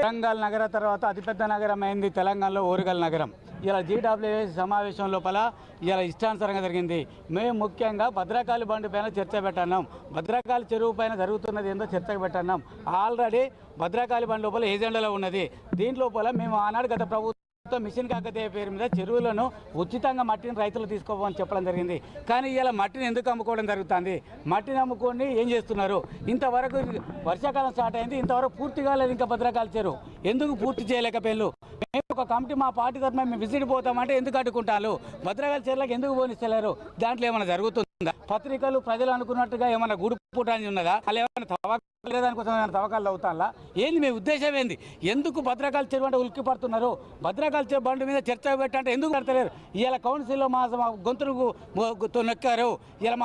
వరంగల్ నగర తర్వాత అతిపెద్ద నగరం అయింది తెలంగాణలో ఓరుగల్ నగరం. ఇలా జీడబ్ల్యూఎస్ సమావేశం లోపల ఇలా ఇష్టానుసారంగా జరిగింది. మేము ముఖ్యంగా భద్రకాళి బండి పైన చర్చ పెట్టన్నాం. భద్రకాళి చెరువు పైన జరుగుతున్నది ఏందో చర్చకు పెట్టన్నాం. ఆల్రెడీ భద్రకాళి బండి లోపల ఏజెండాలో ఉన్నది. దీంట్లోపల మేము ఆనాడు గత ప్రభుత్వం మిషన్ కాకతీయ పేరు మీద చెరువులను ఉచితంగా మట్టిని రైతులు తీసుకోమని చెప్పడం జరిగింది. కానీ ఇలా మట్టిని ఎందుకు అమ్ముకోవడం జరుగుతుంది? మట్టిని అమ్ముకొని ఏం చేస్తున్నారు? ఇంతవరకు వర్షాకాలం స్టార్ట్ అయింది, ఇంతవరకు పూర్తి కాలేదు. ఇంకా భద్రకాళి చెరువు ఎందుకు పూర్తి చేయలేకపోయారు? మేము ఒక కమిటీ మా పార్టీ తరఫున మేము విజిట్ పోతామంటే ఎందుకు అడ్డుకుంటారు? భద్రకాళి చెరువులకు ఎందుకు పోనిస్తలేరు? దాంట్లో ఏమైనా జరుగుతుందా? పత్రికలు ప్రజలు అనుకున్నట్టుగా ఏమైనా గుడి పుటాన్ని ఉన్నదా? అలా ఏమైనా దానికోసం ఏమైనా తవ్వకాలు అవుతాలా? ఏంది మీ ఉద్దేశం? ఏంది? ఎందుకు భద్రకాళి చెరువు అంటే ఉలిక్కి పడుతున్నారు? భద్రకాళి చెరువు బండి మీద చర్చ పెట్టంటే ఎందుకు పెడతలేరు? ఇలా కౌన్సిల్లో మా గొంతులకు నొక్కారు. ఇలా మా